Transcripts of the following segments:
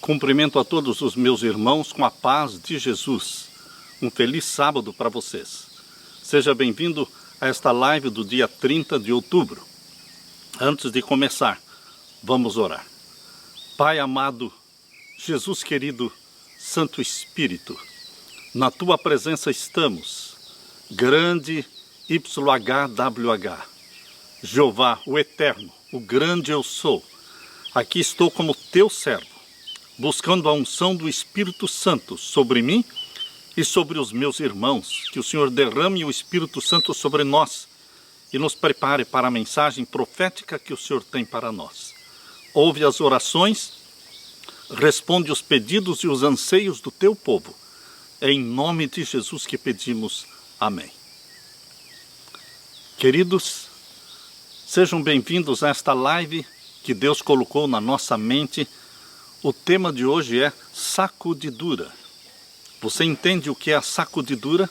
Cumprimento a todos os meus irmãos com a paz de Jesus. Um feliz sábado para vocês. Seja bem-vindo a esta live do dia 30 de outubro. Antes de começar, vamos orar. Pai amado, Jesus querido, Santo Espírito, na Tua presença estamos, grande YHWH, Jeová, o Eterno, o grande eu sou. Aqui estou como Teu servo, buscando a unção do Espírito Santo sobre mim e sobre os meus irmãos, que o Senhor derrame o Espírito Santo sobre nós e nos prepare para a mensagem profética que o Senhor tem para nós. Ouve as orações, responde os pedidos e os anseios do Teu povo. É em nome de Jesus que pedimos. Amém. Queridos, sejam bem-vindos a esta live que Deus colocou na nossa mente. O tema de hoje é sacudidura. Você entende o que é a sacudidura?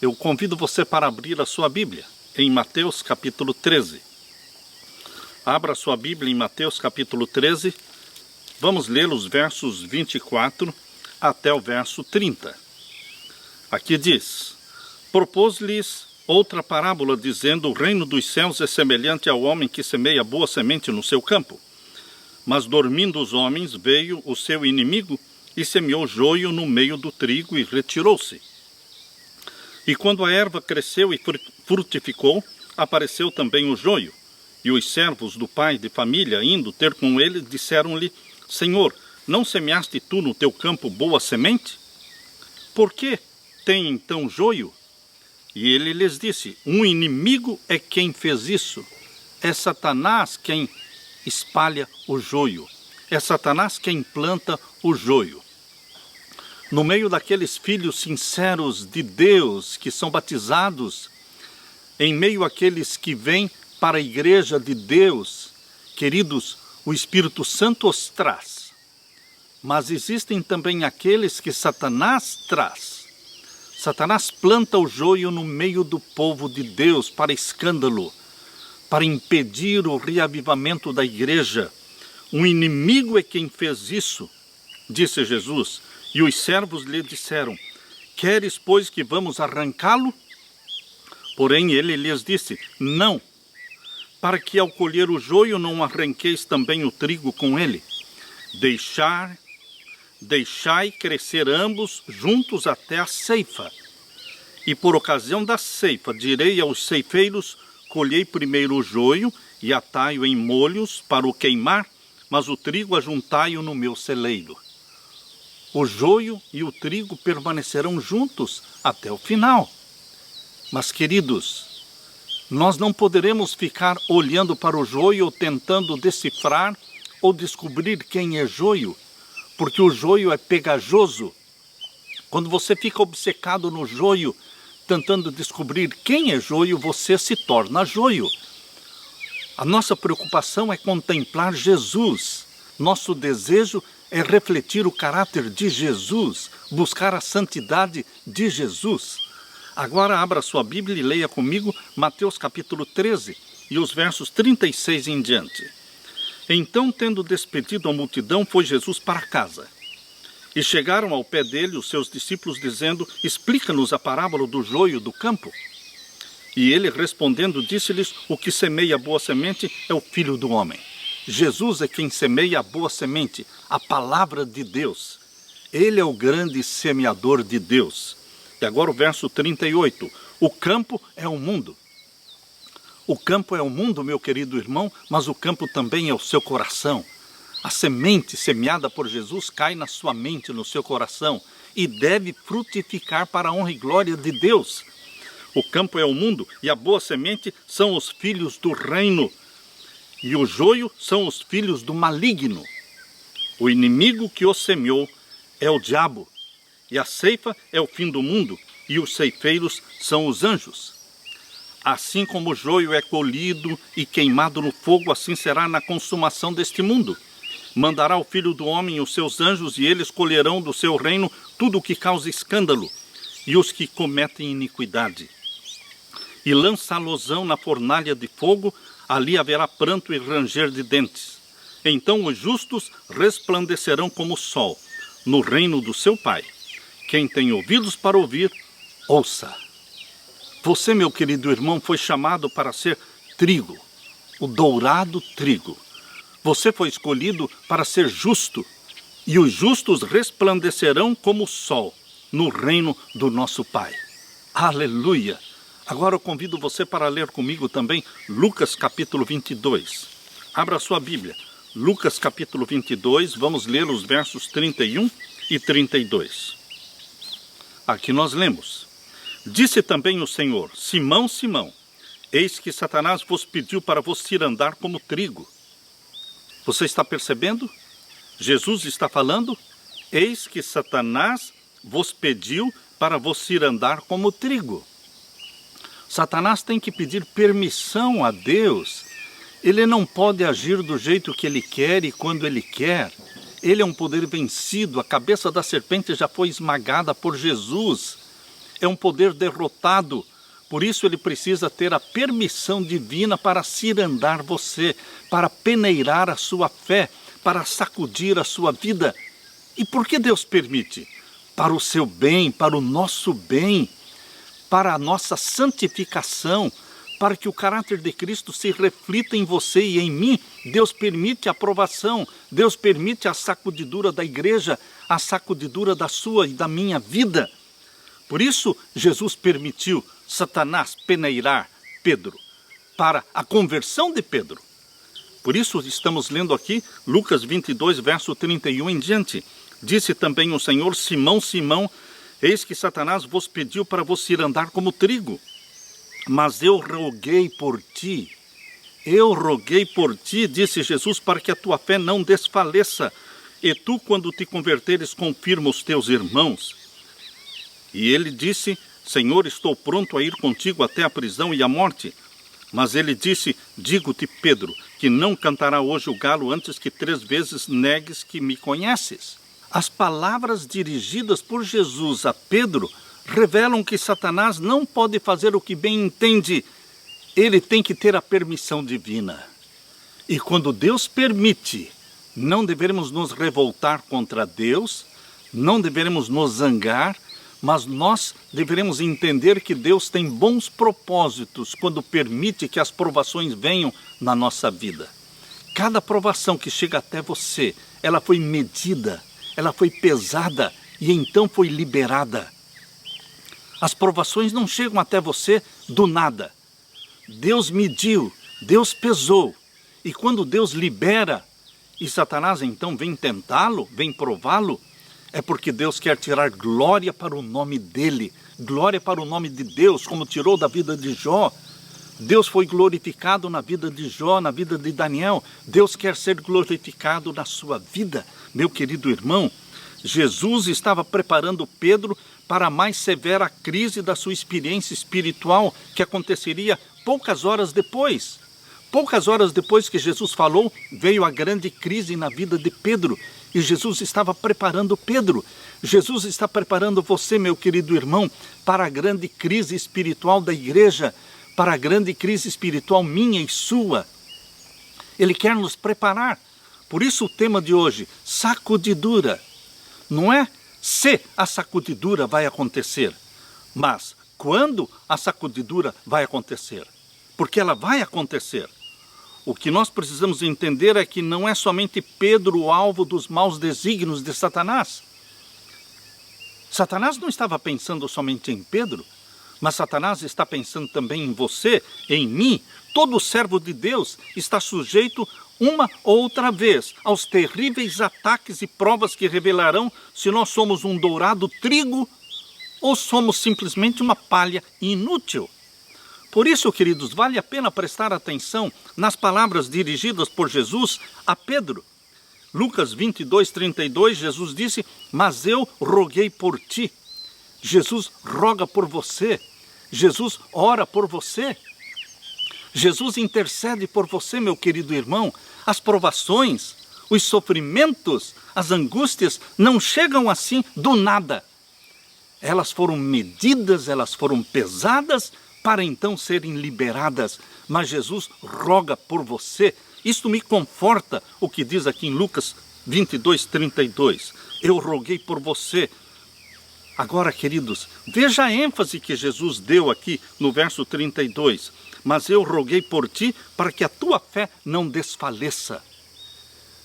Eu convido você para abrir a sua Bíblia em Mateus capítulo 13. Abra a sua Bíblia em Mateus capítulo 13. Vamos ler os versos 24 até o verso 30. Aqui diz: propôs-lhes outra parábola, dizendo: o reino dos céus é semelhante ao homem que semeia boa semente no seu campo. Mas dormindo os homens, veio o seu inimigo e semeou joio no meio do trigo e retirou-se. E quando a erva cresceu e frutificou, apareceu também o joio. E os servos do pai de família, indo ter com ele, disseram-lhe: Senhor, não semeaste tu no teu campo boa semente? Por que tem então joio? E ele lhes disse: um inimigo é quem fez isso. É Satanás quem espalha o joio. É Satanás quem planta o joio. No meio daqueles filhos sinceros de Deus que são batizados, em meio àqueles que vêm para a igreja de Deus, queridos, o Espírito Santo os traz. Mas existem também aqueles que Satanás traz. Satanás planta o joio no meio do povo de Deus para escândalo, para impedir o reavivamento da igreja. Um inimigo é quem fez isso, disse Jesus. E os servos lhe disseram: queres, pois, que vamos arrancá-lo? Porém ele lhes disse: não, para que ao colher o joio não arranqueis também o trigo com ele. Deixai crescer ambos juntos até a ceifa. E por ocasião da ceifa direi aos ceifeiros: colhei primeiro o joio e atai-o em molhos para o queimar, mas o trigo ajuntai-o no meu celeiro. O joio e o trigo permanecerão juntos até o final. Mas, queridos, nós não poderemos ficar olhando para o joio ou tentando decifrar ou descobrir quem é joio, porque o joio é pegajoso. Quando você fica obcecado no joio, tentando descobrir quem é joio, você se torna joio. A nossa preocupação é contemplar Jesus. Nosso desejo é refletir o caráter de Jesus, buscar a santidade de Jesus. Agora abra sua Bíblia e leia comigo Mateus capítulo 13 e os versos 36 em diante. Então, tendo despedido a multidão, foi Jesus para casa. E chegaram ao pé dele os seus discípulos, dizendo: explica-nos a parábola do joio do campo. E ele, respondendo, disse-lhes: o que semeia a boa semente é o Filho do Homem. Jesus é quem semeia a boa semente, a palavra de Deus. Ele é o grande semeador de Deus. E agora o verso 38. O campo é o mundo. O campo é o mundo, meu querido irmão, mas o campo também é o seu coração. A semente semeada por Jesus cai na sua mente, no seu coração, e deve frutificar para a honra e glória de Deus. O campo é o mundo e a boa semente são os filhos do reino. E o joio são os filhos do maligno. O inimigo que o semeou é o diabo. E a ceifa é o fim do mundo, e os ceifeiros são os anjos. Assim como o joio é colhido e queimado no fogo, assim será na consumação deste mundo. Mandará o Filho do Homem os seus anjos, e eles colherão do seu reino tudo o que causa escândalo, e os que cometem iniquidade. E lançá-los-ão na fornalha de fogo, ali haverá pranto e ranger de dentes. Então os justos resplandecerão como o sol no reino do seu Pai. Quem tem ouvidos para ouvir, ouça. Você, meu querido irmão, foi chamado para ser trigo, o dourado trigo. Você foi escolhido para ser justo, e os justos resplandecerão como o sol no reino do nosso Pai. Aleluia! Agora eu convido você para ler comigo também Lucas capítulo 22. Abra sua Bíblia. Lucas capítulo 22, vamos ler os versos 31 e 32. Aqui nós lemos: Disse também o Senhor: Simão, Simão, eis que Satanás vos pediu para vos cirandar como trigo. Você está percebendo? Jesus está falando: eis que Satanás vos pediu para vos cirandar como trigo. Satanás tem que pedir permissão a Deus. Ele não pode agir do jeito que ele quer e quando ele quer. Ele é um poder vencido. A cabeça da serpente já foi esmagada por Jesus. É um poder derrotado. Por isso ele precisa ter a permissão divina para cirandar você, para peneirar a sua fé, para sacudir a sua vida. E por que Deus permite? Para o seu bem, para o nosso bem, para a nossa santificação, para que o caráter de Cristo se reflita em você e em mim. Deus permite a aprovação, Deus permite a sacudidura da igreja, a sacudidura da sua e da minha vida. Por isso, Jesus permitiu Satanás peneirar Pedro, para a conversão de Pedro. Por isso, estamos lendo aqui Lucas 22, verso 31 em diante. Disse também o Senhor: Simão, Simão, eis que Satanás vos pediu para vos cirandar como trigo. Mas eu roguei por ti, disse Jesus, para que a tua fé não desfaleça. E tu, quando te converteres, confirma os teus irmãos. E ele disse: Senhor, estou pronto a ir contigo até a prisão e a morte. Mas ele disse: digo-te, Pedro, que não cantará hoje o galo antes que 3 vezes negues que me conheces. As palavras dirigidas por Jesus a Pedro revelam que Satanás não pode fazer o que bem entende. Ele tem que ter a permissão divina. E quando Deus permite, não devemos nos revoltar contra Deus, não devemos nos zangar, mas nós devemos entender que Deus tem bons propósitos quando permite que as provações venham na nossa vida. Cada provação que chega até você, ela foi medida, ela foi pesada e então foi liberada. As provações não chegam até você do nada. Deus mediu, Deus pesou. E quando Deus libera, e Satanás então vem tentá-lo, vem prová-lo, é porque Deus quer tirar glória para o nome dele, glória para o nome de Deus, como tirou da vida de Jó. Deus foi glorificado na vida de Jó, na vida de Daniel. Deus quer ser glorificado na sua vida, meu querido irmão. Jesus estava preparando Pedro para a mais severa crise da sua experiência espiritual, que aconteceria poucas horas depois. Poucas horas depois que Jesus falou, veio a grande crise na vida de Pedro. E Jesus estava preparando Pedro. Jesus está preparando você, meu querido irmão, para a grande crise espiritual da igreja, para a grande crise espiritual minha e sua. Ele quer nos preparar. Por isso o tema de hoje, sacudidura. Não é se a sacudidura vai acontecer, mas quando a sacudidura vai acontecer. Porque ela vai acontecer. O que nós precisamos entender é que não é somente Pedro o alvo dos maus desígnios de Satanás. Satanás não estava pensando somente em Pedro, mas Satanás está pensando também em você, em mim. Todo servo de Deus está sujeito uma ou outra vez aos terríveis ataques e provas que revelarão se nós somos um dourado trigo ou somos simplesmente uma palha inútil. Por isso, queridos, vale a pena prestar atenção nas palavras dirigidas por Jesus a Pedro. Lucas 22, 32, Jesus disse: mas eu roguei por ti. Jesus roga por você. Jesus ora por você. Jesus intercede por você, meu querido irmão. As provações, os sofrimentos, as angústias não chegam assim do nada. Elas foram medidas, elas foram pesadas para então serem liberadas. Mas Jesus roga por você Isto me conforta, o que diz aqui em Lucas 22:32. Eu roguei por você. Agora, queridos, veja a ênfase que Jesus deu aqui no verso 32. Mas eu roguei por ti para que a tua fé não desfaleça.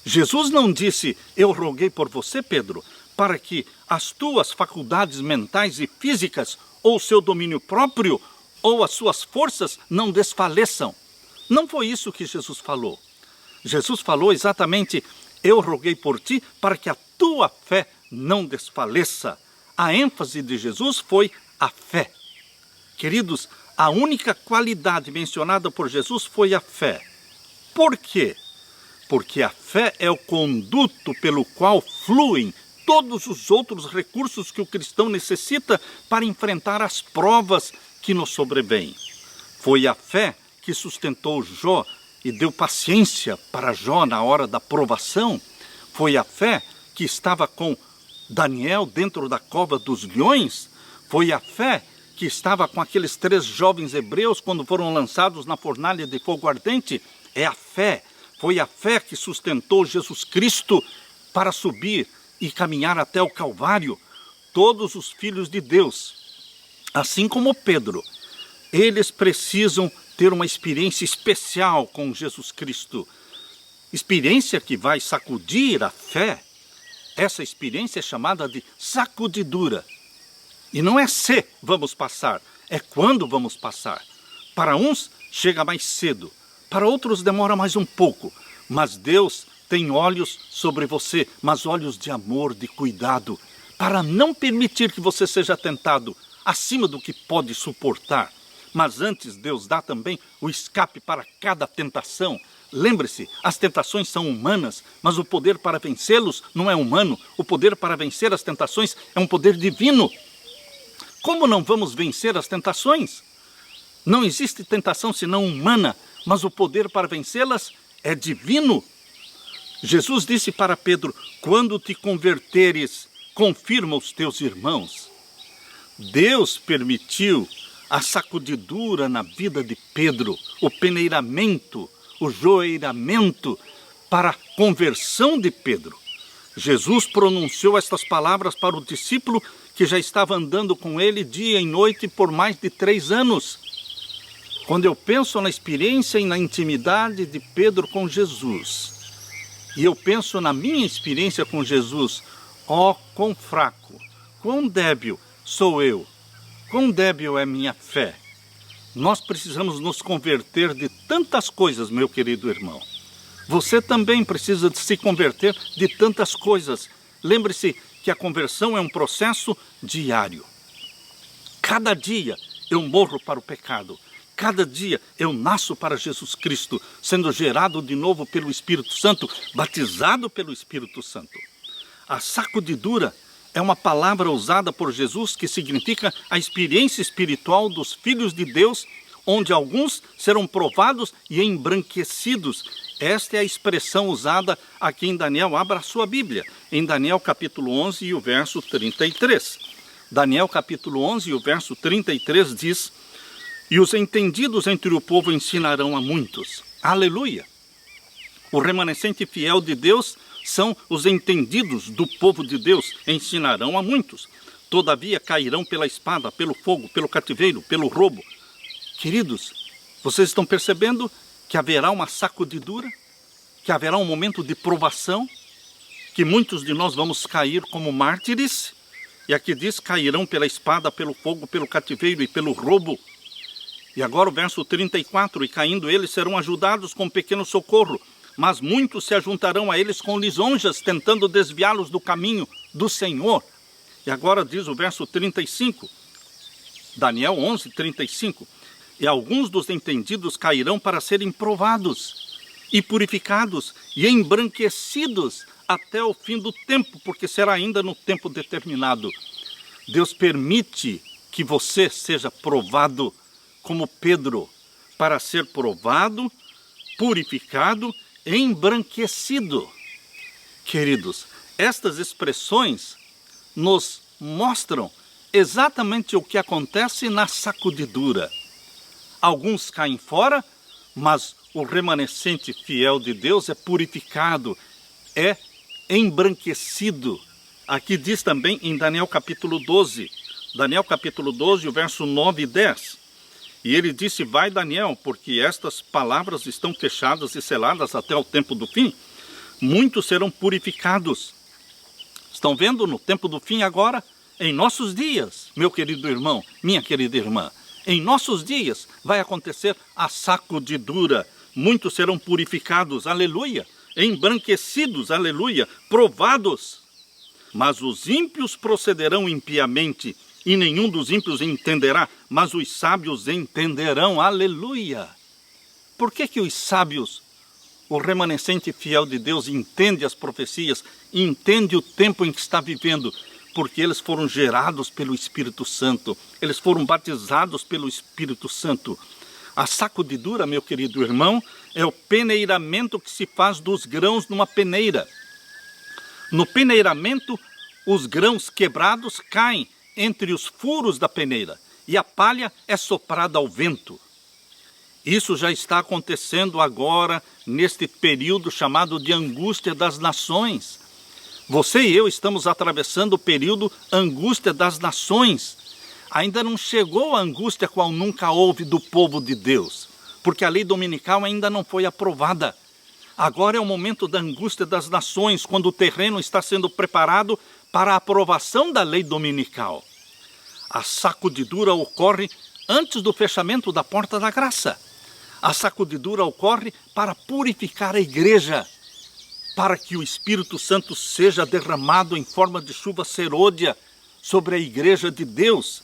Jesus não disse, eu roguei por você, Pedro, para que as tuas faculdades mentais e físicas, ou seu domínio próprio, ou as suas forças não desfaleçam. Não foi isso que Jesus falou. Jesus falou exatamente, eu roguei por ti para que a tua fé não desfaleça. A ênfase de Jesus foi a fé. Queridos, a única qualidade mencionada por Jesus foi a fé. Por quê? Porque a fé é o conduto pelo qual fluem todos os outros recursos que o cristão necessita para enfrentar as provas que nos sobrevêm. Foi a fé que sustentou Jó e deu paciência para Jó na hora da provação. Foi a fé que estava com Daniel dentro da cova dos leões. Foi a fé que estava com aqueles 3 jovens hebreus quando foram lançados na fornalha de fogo ardente. É a fé. Foi a fé que sustentou Jesus Cristo para subir e caminhar até o Calvário. Todos os filhos de Deus, assim como Pedro, eles precisam ter uma experiência especial com Jesus Cristo. Experiência que vai sacudir a fé. Essa experiência é chamada de sacudidura. E não é se vamos passar, é quando vamos passar. Para uns chega mais cedo, para outros demora mais um pouco. Mas Deus tem olhos sobre você, mas olhos de amor, de cuidado, para não permitir que você seja tentado acima do que pode suportar. Mas antes Deus dá também o escape para cada tentação. Lembre-se, as tentações são humanas, mas o poder para vencê-los não é humano. O poder para vencer as tentações é um poder divino. Como não vamos vencer as tentações? Não existe tentação senão humana, mas o poder para vencê-las é divino. Jesus disse para Pedro, quando te converteres, confirma os teus irmãos. Deus permitiu a sacudidura na vida de Pedro, o peneiramento, o joeiramento para a conversão de Pedro. Jesus pronunciou estas palavras para o discípulo que já estava andando com ele dia e noite por mais de 3 anos. Quando eu penso na experiência e na intimidade de Pedro com Jesus, e eu penso na minha experiência com Jesus, quão fraco, quão débil sou eu, quão débil é minha fé. Nós precisamos nos converter de tantas coisas, meu querido irmão. Você também precisa de se converter de tantas coisas. Lembre-se que a conversão é um processo diário. Cada dia eu morro para o pecado. Cada dia eu nasço para Jesus Cristo, sendo gerado de novo pelo Espírito Santo, batizado pelo Espírito Santo. A sacudidura é uma palavra usada por Jesus que significa a experiência espiritual dos filhos de Deus, onde alguns serão provados e embranquecidos. Esta é a expressão usada aqui em Daniel. Abra a sua Bíblia, em Daniel capítulo 11 e o verso 33. Daniel capítulo 11 e o verso 33 diz: e os entendidos entre o povo ensinarão a muitos. Aleluia! O remanescente fiel de Deus são os entendidos do povo de Deus, ensinarão a muitos. Todavia cairão pela espada, pelo fogo, pelo cativeiro, pelo roubo. Queridos, vocês estão percebendo que haverá uma sacudidura? Que haverá um momento de provação? Que muitos de nós vamos cair como mártires? E aqui diz, cairão pela espada, pelo fogo, pelo cativeiro e pelo roubo. E agora o verso 34, e caindo eles serão ajudados com pequeno socorro, mas muitos se ajuntarão a eles com lisonjas, tentando desviá-los do caminho do Senhor. E agora diz o verso 35, Daniel 11, 35, e alguns dos entendidos cairão para serem provados, e purificados, e embranquecidos até o fim do tempo, porque será ainda no tempo determinado. Deus permite que você seja provado, como Pedro, para ser provado, purificado, embranquecido. Queridos, estas expressões nos mostram exatamente o que acontece na sacudidura. Alguns caem fora, mas o remanescente fiel de Deus é purificado, é embranquecido. Aqui diz também em Daniel capítulo 12, o verso 9 e 10. E ele disse: vai, Daniel, porque estas palavras estão fechadas e seladas até o tempo do fim. Muitos serão purificados. Estão vendo no tempo do fim agora? Em nossos dias, meu querido irmão, minha querida irmã, em nossos dias vai acontecer a sacudidura. Muitos serão purificados, aleluia, embranquecidos, aleluia, provados. Mas os ímpios procederão impiamente, e nenhum dos ímpios entenderá, mas os sábios entenderão, aleluia. Por que os sábios, o remanescente fiel de Deus, entende as profecias, entende o tempo em que está vivendo? Porque eles foram gerados pelo Espírito Santo, eles foram batizados pelo Espírito Santo. A sacudidura, meu querido irmão, é o peneiramento que se faz dos grãos numa peneira. No peneiramento, os grãos quebrados caem entre os furos da peneira e a palha é soprada ao vento. Isso já está acontecendo agora, neste período chamado de angústia das nações. Você e eu estamos atravessando o período angústia das nações. Ainda não chegou a angústia qual nunca houve do povo de Deus, porque a lei dominical ainda não foi aprovada. Agora é o momento da angústia das nações, quando o terreno está sendo preparado para a aprovação da lei dominical. A sacudidura ocorre antes do fechamento da porta da graça. A sacudidura ocorre para purificar a igreja, para que o Espírito Santo seja derramado em forma de chuva serôdia sobre a igreja de Deus.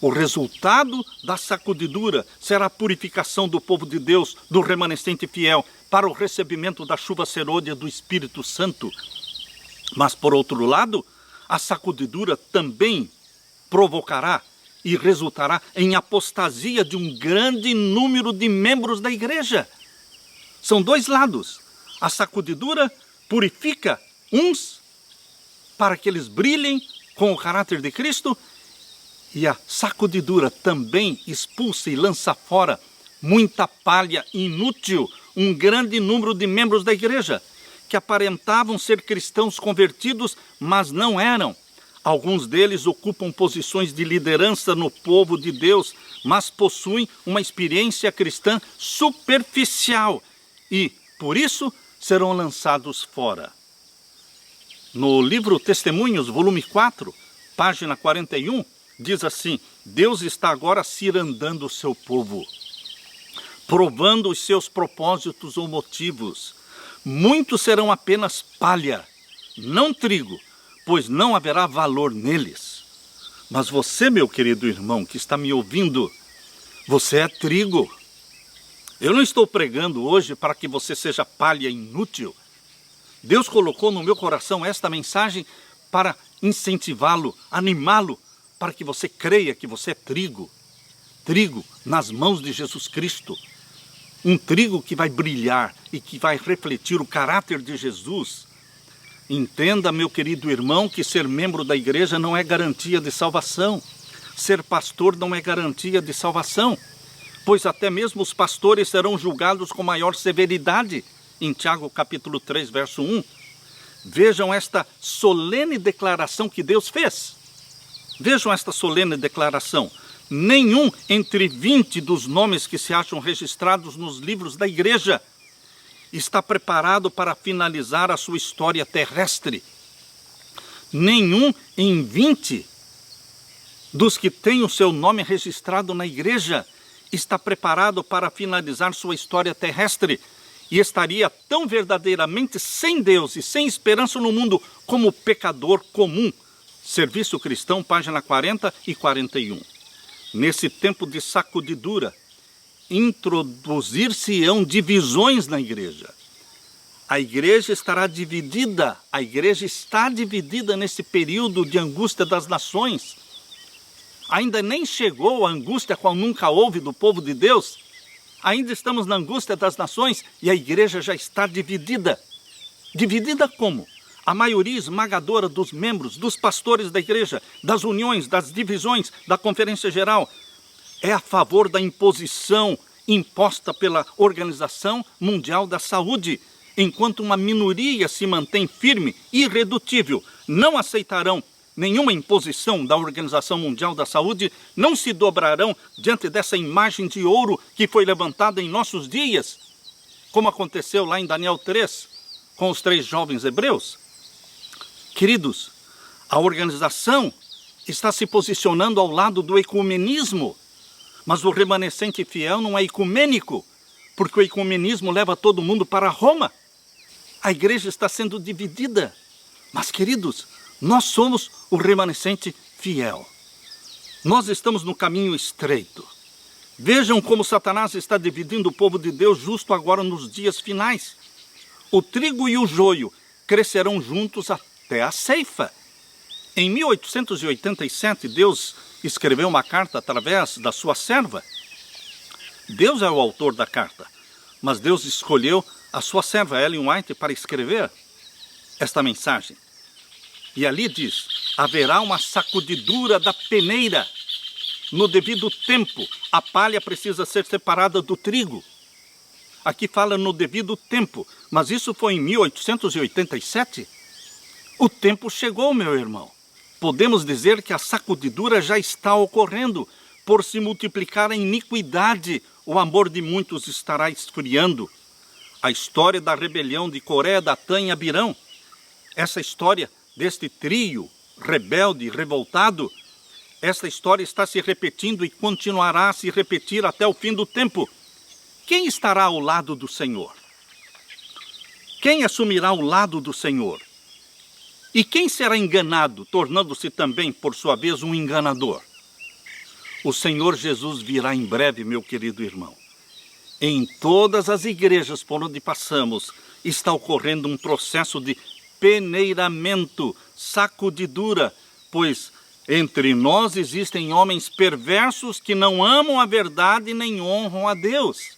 O resultado da sacudidura será a purificação do povo de Deus, do remanescente fiel, para o recebimento da chuva serôdia do Espírito Santo. Mas, por outro lado, a sacudidura também provocará e resultará em apostasia de um grande número de membros da igreja. São dois lados. A sacudidura purifica uns para que eles brilhem com o caráter de Cristo, e a sacudidura também expulsa e lança fora muita palha inútil, um grande número de membros da igreja, que aparentavam ser cristãos convertidos, mas não eram. Alguns deles ocupam posições de liderança no povo de Deus, mas possuem uma experiência cristã superficial e, por isso, serão lançados fora. No livro Testemunhos, volume 4, página 41, diz assim: Deus está agora cirandando o seu povo, provando os seus propósitos ou motivos. Muitos serão apenas palha, não trigo, pois não haverá valor neles. Mas você, meu querido irmão, que está me ouvindo, você é trigo. Eu não estou pregando hoje para que você seja palha inútil. Deus colocou no meu coração esta mensagem para incentivá-lo, animá-lo, para que você creia que você é trigo. Trigo nas mãos de Jesus Cristo. Um trigo que vai brilhar e que vai refletir o caráter de Jesus. Entenda, meu querido irmão, que ser membro da igreja não é garantia de salvação. Ser pastor não é garantia de salvação, pois até mesmo os pastores serão julgados com maior severidade. Em Tiago capítulo 3, verso 1. Vejam esta solene declaração que Deus fez. Vejam esta solene declaração. Nenhum entre 20 dos nomes que se acham registrados nos livros da igreja está preparado para finalizar a sua história terrestre. Nenhum em 20 dos que têm o seu nome registrado na igreja está preparado para finalizar sua história terrestre e estaria tão verdadeiramente sem Deus e sem esperança no mundo como pecador comum. Serviço Cristão, página 40 e 41. Nesse tempo de sacudidura, introduzir-se-ão divisões na igreja. A igreja estará dividida, a igreja está dividida nesse período de angústia das nações. Ainda nem chegou a angústia qual nunca houve do povo de Deus. Ainda estamos na angústia das nações e a igreja já está dividida. Dividida como? A maioria esmagadora dos membros, dos pastores da igreja, das uniões, das divisões, da conferência geral, é a favor da imposição imposta pela Organização Mundial da Saúde. Enquanto uma minoria se mantém firme e irredutível, não aceitarão nenhuma imposição da Organização Mundial da Saúde, não se dobrarão diante dessa imagem de ouro que foi levantada em nossos dias, como aconteceu lá em Daniel 3, com os 3 jovens hebreus. Queridos, a organização está se posicionando ao lado do ecumenismo, mas o remanescente fiel não é ecumênico, porque o ecumenismo leva todo mundo para Roma. A igreja está sendo dividida, mas, queridos, nós somos o remanescente fiel. Nós estamos no caminho estreito. Vejam como Satanás está dividindo o povo de Deus justo agora nos dias finais. O trigo e o joio crescerão juntos até a ceifa. Em 1887, Deus escreveu uma carta através da sua serva. Deus é o autor da carta, mas Deus escolheu a sua serva Ellen White para escrever esta mensagem. E ali diz: haverá uma sacudidura da peneira. No devido tempo, a palha precisa ser separada do trigo. Aqui fala no devido tempo, mas isso foi em 1887. O tempo chegou, meu irmão. Podemos dizer que a sacudidura já está ocorrendo. Por se multiplicar a iniquidade, o amor de muitos estará esfriando. A história da rebelião de Coré, Datã e Abirão, essa história deste trio rebelde e revoltado, essa história está se repetindo e continuará a se repetir até o fim do tempo. Quem estará ao lado do Senhor? Quem assumirá o lado do Senhor? E quem será enganado, tornando-se também, por sua vez, um enganador? O Senhor Jesus virá em breve, meu querido irmão. Em todas as igrejas por onde passamos, está ocorrendo um processo de peneiramento, sacudidura, pois entre nós existem homens perversos que não amam a verdade nem honram a Deus.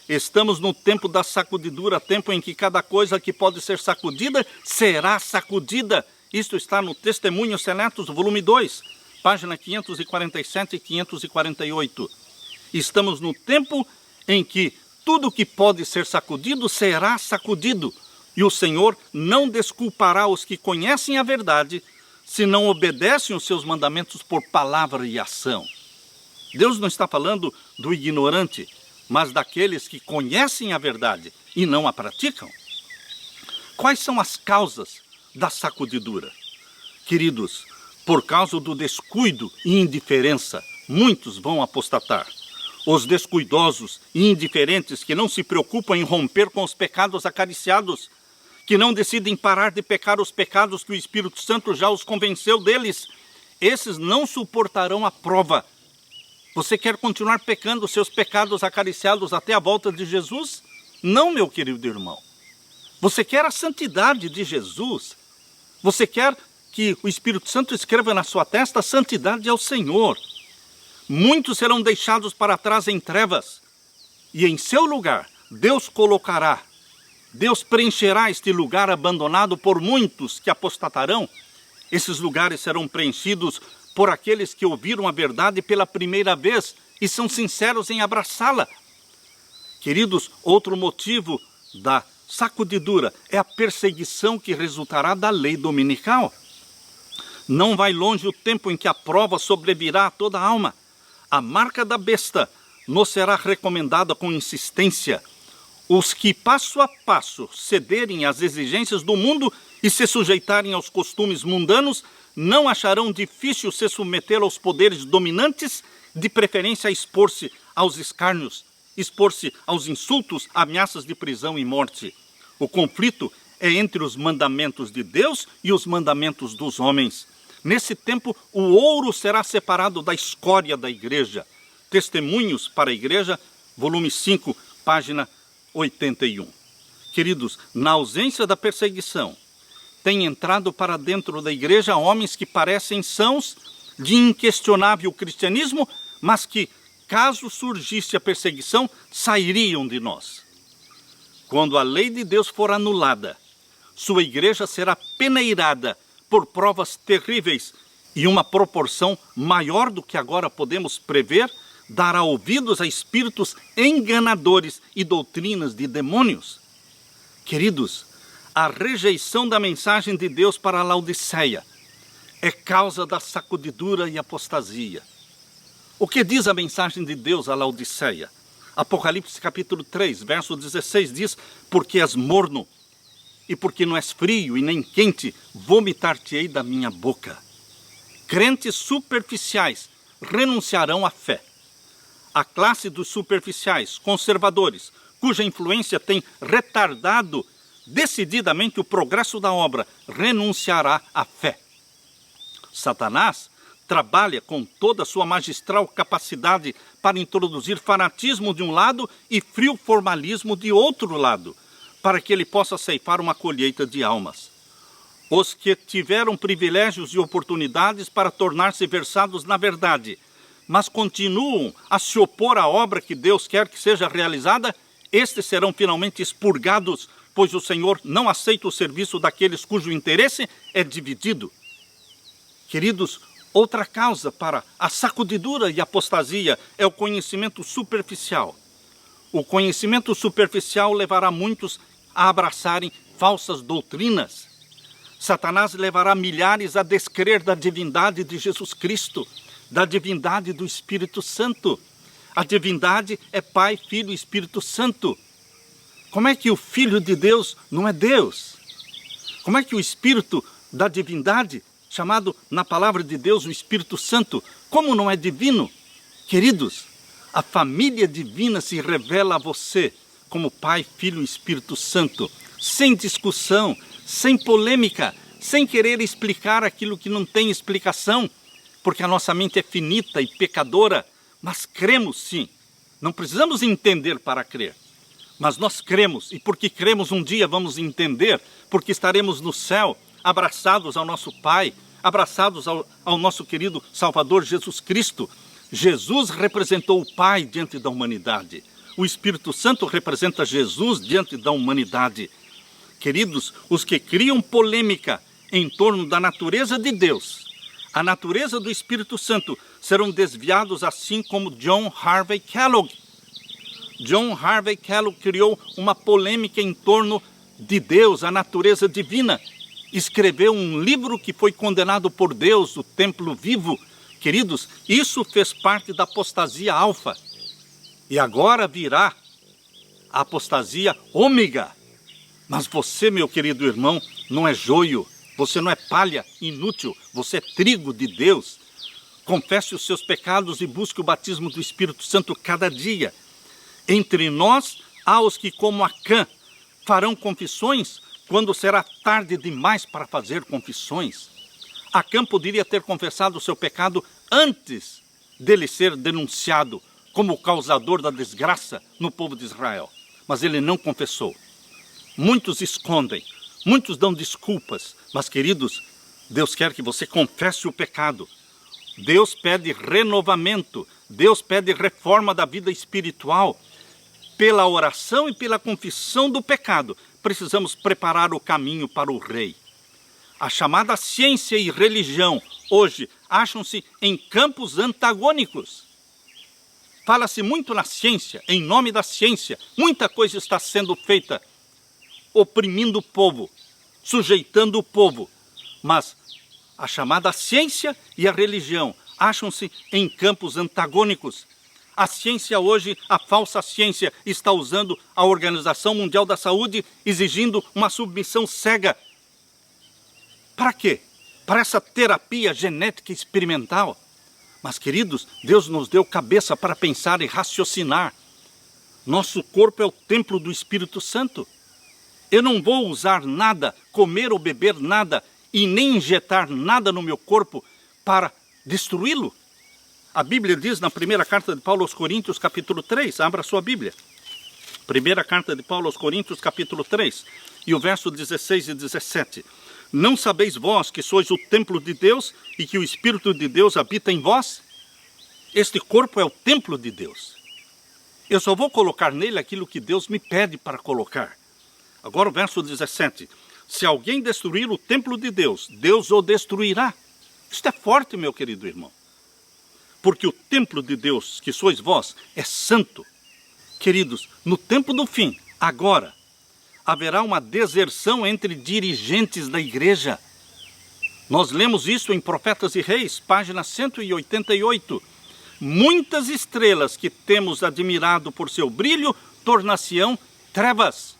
Estamos no tempo da sacudidura, tempo em que cada coisa que pode ser sacudida, será sacudida. Isto está no Testemunhos Seletos, volume 2, página 547 e 548. Estamos no tempo em que tudo que pode ser sacudido, será sacudido. E o Senhor não desculpará os que conhecem a verdade, se não obedecem os seus mandamentos por palavra e ação. Deus não está falando do ignorante, mas daqueles que conhecem a verdade e não a praticam. Quais são as causas da sacudidura? Queridos, por causa do descuido e indiferença, muitos vão apostatar. Os descuidosos e indiferentes que não se preocupam em romper com os pecados acariciados, que não decidem parar de pecar os pecados que o Espírito Santo já os convenceu deles, esses não suportarão a prova. Você quer continuar pecando os seus pecados acariciados até a volta de Jesus? Não, meu querido irmão. Você quer a santidade de Jesus? Você quer que o Espírito Santo escreva na sua testa a santidade ao Senhor? Muitos serão deixados para trás em trevas, e em seu lugar Deus colocará, Deus preencherá este lugar abandonado por muitos que apostatarão. Esses lugares serão preenchidos por aqueles que ouviram a verdade pela primeira vez e são sinceros em abraçá-la. Queridos, outro motivo da sacudidura é a perseguição que resultará da lei dominical. Não vai longe o tempo em que a prova sobrevirá a toda a alma. A marca da besta nos será recomendada com insistência. Os que passo a passo cederem às exigências do mundo e se sujeitarem aos costumes mundanos, não acharão difícil se submeter aos poderes dominantes, de preferência a expor-se aos escárnios, expor-se aos insultos, ameaças de prisão e morte. O conflito é entre os mandamentos de Deus e os mandamentos dos homens. Nesse tempo, o ouro será separado da escória da igreja. Testemunhos para a Igreja, volume 5, página 81. Queridos, na ausência da perseguição, tem entrado para dentro da igreja homens que parecem sãos, de inquestionável cristianismo, mas que, caso surgisse a perseguição, sairiam de nós. Quando a lei de Deus for anulada, sua igreja será peneirada por provas terríveis e uma proporção maior do que agora podemos prever dará ouvidos a espíritos enganadores e doutrinas de demônios. Queridos, a rejeição da mensagem de Deus para a Laodiceia é causa da sacudidura e apostasia. O que diz a mensagem de Deus à Laodiceia? Apocalipse capítulo 3, verso 16 diz: porque és morno, e porque não és frio e nem quente, vomitar-te-ei da minha boca. Crentes superficiais renunciarão à fé. A classe dos superficiais, conservadores, cuja influência tem retardado decididamente o progresso da obra, renunciará à fé. Satanás trabalha com toda a sua magistral capacidade para introduzir fanatismo de um lado e frio formalismo de outro lado, para que ele possa ceifar uma colheita de almas. Os que tiveram privilégios e oportunidades para tornar-se versados na verdade, mas continuam a se opor à obra que Deus quer que seja realizada, estes serão finalmente expurgados, pois o Senhor não aceita o serviço daqueles cujo interesse é dividido. Queridos, outra causa para a sacudidura e apostasia é o conhecimento superficial. O conhecimento superficial levará muitos a abraçarem falsas doutrinas. Satanás levará milhares a descrer da divindade de Jesus Cristo, da divindade do Espírito Santo. A divindade é Pai, Filho e Espírito Santo. Como é que o Filho de Deus não é Deus? Como é que o Espírito da divindade, chamado na palavra de Deus o Espírito Santo, como não é divino? Queridos, a família divina se revela a você como Pai, Filho e Espírito Santo, sem discussão, sem polêmica, sem querer explicar aquilo que não tem explicação, porque a nossa mente é finita e pecadora, mas cremos sim. Não precisamos entender para crer, mas nós cremos, e porque cremos um dia vamos entender, porque estaremos no céu, abraçados ao nosso Pai, abraçados ao nosso querido Salvador Jesus Cristo. Jesus representou o Pai diante da humanidade. O Espírito Santo representa Jesus diante da humanidade. Queridos, os que criam polêmica em torno da natureza de Deus, a natureza do Espírito Santo, serão desviados assim como John Harvey Kellogg. John Harvey Kellogg criou uma polêmica em torno de Deus, a natureza divina. Escreveu um livro que foi condenado por Deus, o Templo Vivo. Queridos, isso fez parte da apostasia alfa. E agora virá a apostasia ômega. Mas você, meu querido irmão, não é joio, você não é palha inútil, você é trigo de Deus. Confesse os seus pecados e busque o batismo do Espírito Santo cada dia. Entre nós há os que, como Acã, farão confissões quando será tarde demais para fazer confissões. Acã poderia ter confessado o seu pecado antes dele ser denunciado como o causador da desgraça no povo de Israel. Mas ele não confessou. Muitos escondem, muitos dão desculpas, mas queridos, Deus quer que você confesse o pecado. Deus pede renovamento, Deus pede reforma da vida espiritual. Pela oração e pela confissão do pecado, precisamos preparar o caminho para o Rei. A chamada ciência e religião, hoje, acham-se em campos antagônicos. Fala-se muito na ciência, em nome da ciência, muita coisa está sendo feita, oprimindo o povo, sujeitando o povo. Mas a chamada ciência e a religião acham-se em campos antagônicos. A ciência hoje, a falsa ciência, está usando a Organização Mundial da Saúde, exigindo uma submissão cega. Para quê? Para essa terapia genética experimental. Mas, queridos, Deus nos deu cabeça para pensar e raciocinar. Nosso corpo é o templo do Espírito Santo. Eu não vou usar nada, comer ou beber nada, e nem injetar nada no meu corpo para destruí-lo. A Bíblia diz na primeira carta de Paulo aos Coríntios, capítulo 3, abra sua Bíblia. Primeira carta de Paulo aos Coríntios, capítulo 3, e o verso 16 e 17. Não sabeis vós que sois o templo de Deus e que o Espírito de Deus habita em vós? Este corpo é o templo de Deus. Eu só vou colocar nele aquilo que Deus me pede para colocar. Agora o verso 17. Se alguém destruir o templo de Deus, Deus o destruirá. Isto é forte, meu querido irmão. porque o templo de Deus, que sois vós, é santo. Queridos, no tempo do fim, agora, haverá uma deserção entre dirigentes da igreja. Nós lemos isso em Profetas e Reis, página 188. Muitas estrelas que temos admirado por seu brilho tornar-se-ão trevas.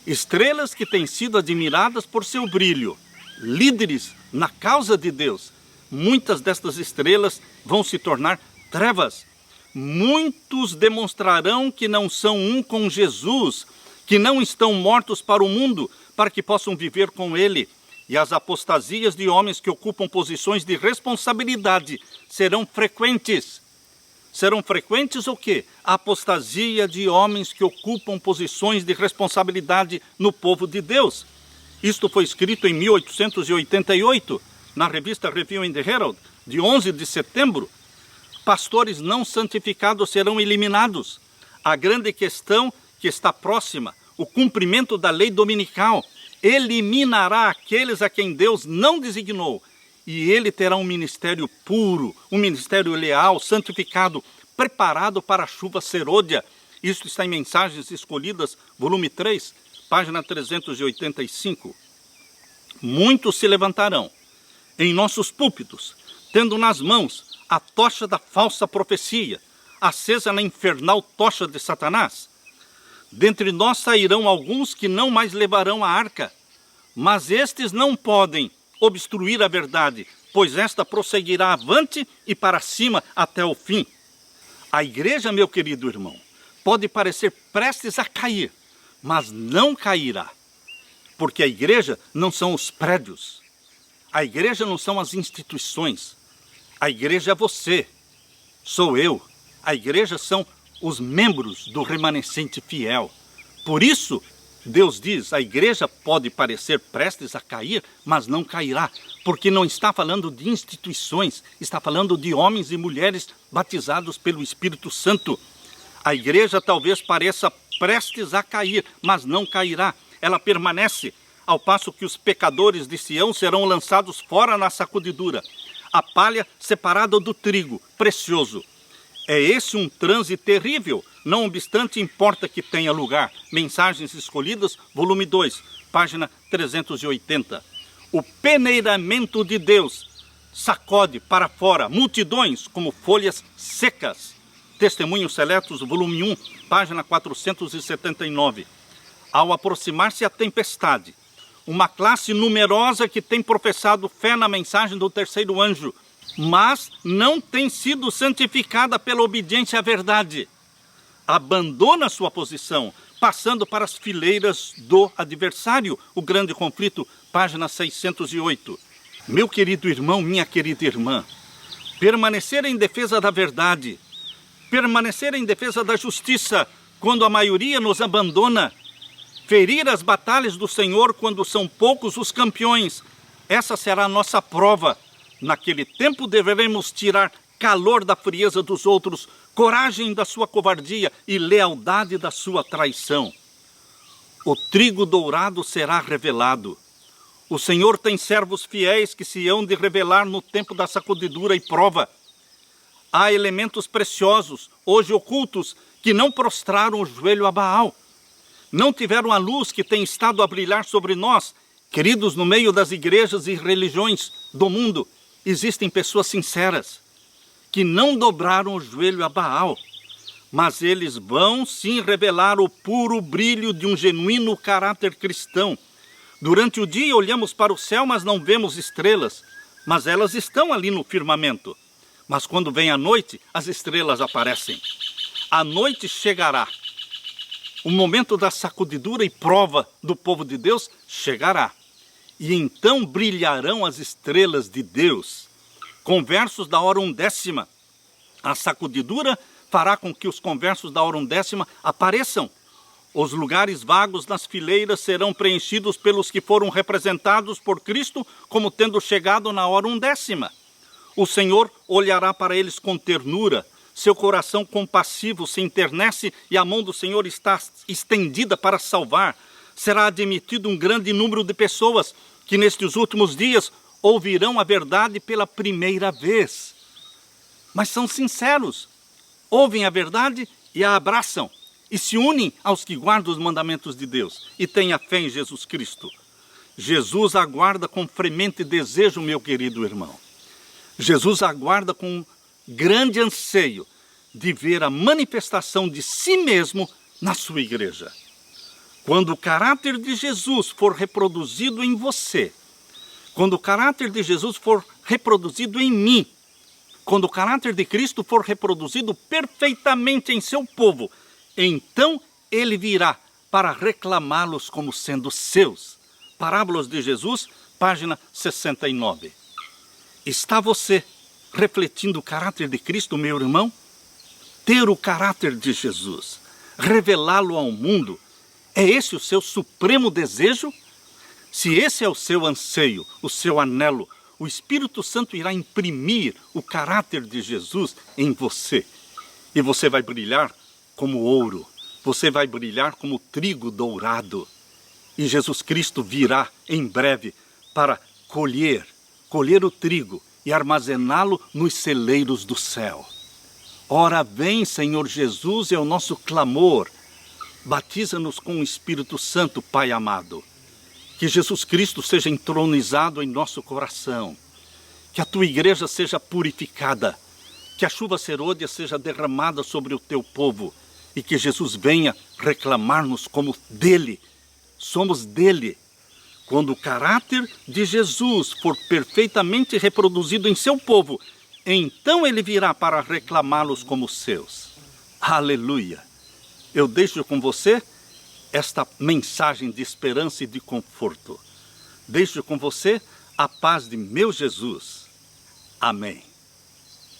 Estrelas que têm sido admiradas por seu brilho, líderes na causa de Deus. Muitas destas estrelas vão se tornar trevas. Muitos demonstrarão que não são um com Jesus, que não estão mortos para o mundo, para que possam viver com ele. E as apostasias de homens que ocupam posições de responsabilidade serão frequentes. Serão frequentes o quê? A apostasia de homens que ocupam posições de responsabilidade no povo de Deus. Isto foi escrito em 1888, na revista Review in the Herald, de 11 de setembro. Pastores não santificados serão eliminados. A grande questão que está próxima, o cumprimento da lei dominical, eliminará aqueles a quem Deus não designou. E ele terá um ministério puro, um ministério leal, santificado, preparado para a chuva serôdia. Isso está em Mensagens Escolhidas, volume 3, página 385. Muitos se levantarão em nossos púlpitos, tendo nas mãos a tocha da falsa profecia, acesa na infernal tocha de Satanás. Dentre nós sairão alguns que não mais levarão a arca, mas estes não podem obstruir a verdade, pois esta prosseguirá avante e para cima até o fim. A igreja, meu querido irmão, pode parecer prestes a cair, mas não cairá, porque a igreja não são os prédios, a igreja não são as instituições, a igreja é você, sou eu, a igreja são os membros do remanescente fiel. Por isso, Deus diz, a igreja pode parecer prestes a cair, mas não cairá, porque não está falando de instituições, está falando de homens e mulheres batizados pelo Espírito Santo. A igreja talvez pareça prestes a cair, mas não cairá, ela permanece, ao passo que os pecadores de Sião serão lançados fora na sacudidura, a palha separada do trigo, precioso. É esse um transe terrível, não obstante importa que tenha lugar. Mensagens Escolhidas, volume 2, página 380. O peneiramento de Deus sacode para fora multidões como folhas secas. Testemunhos Seletos, volume 1, página 479. Ao aproximar-se a tempestade, uma classe numerosa que tem professado fé na mensagem do terceiro anjo, mas não tem sido santificada pela obediência à verdade, abandona sua posição, passando para as fileiras do adversário, o grande conflito, página 608. Meu querido irmão, minha querida irmã, permanecer em defesa da verdade, permanecer em defesa da justiça, quando a maioria nos abandona, ferir as batalhas do Senhor quando são poucos os campeões, essa será a nossa prova. Naquele tempo deveremos tirar calor da frieza dos outros, coragem da sua covardia e lealdade da sua traição. O trigo dourado será revelado. O Senhor tem servos fiéis que se hão de revelar no tempo da sacudidura e prova. Há elementos preciosos, hoje ocultos, que não prostraram o joelho a Baal. Não tiveram a luz que tem estado a brilhar sobre nós. Queridos, no meio das igrejas e religiões do mundo, existem pessoas sinceras, que não dobraram o joelho a Baal, mas eles vão sim revelar o puro brilho de um genuíno caráter cristão. Durante o dia olhamos para o céu, mas não vemos estrelas, mas elas estão ali no firmamento. Mas quando vem a noite, as estrelas aparecem. A noite chegará. O momento da sacudidura e prova do povo de Deus chegará. E então brilharão as estrelas de Deus. Conversos da hora 1/10. A sacudidura fará com que os conversos da hora 1/10 apareçam. Os lugares vagos nas fileiras serão preenchidos pelos que foram representados por Cristo como tendo chegado na hora 1/10. O Senhor olhará para eles com ternura, seu coração compassivo se enternece e a mão do Senhor está estendida para salvar. Será admitido um grande número de pessoas que nestes últimos dias ouvirão a verdade pela primeira vez. mas são sinceros, ouvem a verdade e a abraçam, e se unem aos que guardam os mandamentos de Deus e têm a fé em Jesus Cristo. Jesus aguarda com fremente desejo, meu querido irmão. Jesus aguarda com grande anseio de ver a manifestação de si mesmo na sua igreja. Quando o caráter de Jesus for reproduzido em você, quando o caráter de Jesus for reproduzido em mim, quando o caráter de Cristo for reproduzido perfeitamente em seu povo, então ele virá para reclamá-los como sendo seus. Parábolas de Jesus, página 69. Está você refletindo o caráter de Cristo, meu irmão? Ter o caráter de Jesus, revelá-lo ao mundo, é esse o seu supremo desejo? Se esse é o seu anseio, o seu anelo, o Espírito Santo irá imprimir o caráter de Jesus em você. E você vai brilhar como ouro, você vai brilhar como trigo dourado. E Jesus Cristo virá em breve para colher o trigo e armazená-lo nos celeiros do céu. Ora vem, Senhor Jesus, é o nosso clamor. Batiza-nos com o Espírito Santo, Pai amado. Que Jesus Cristo seja entronizado em nosso coração. Que a tua igreja seja purificada. Que a chuva serôdia seja derramada sobre o teu povo. E que Jesus venha reclamar-nos como dele. Somos dele. Quando o caráter de Jesus for perfeitamente reproduzido em seu povo, então ele virá para reclamá-los como seus. Aleluia! Eu deixo com você esta mensagem de esperança e de conforto. Deixo com você a paz de meu Jesus. Amém.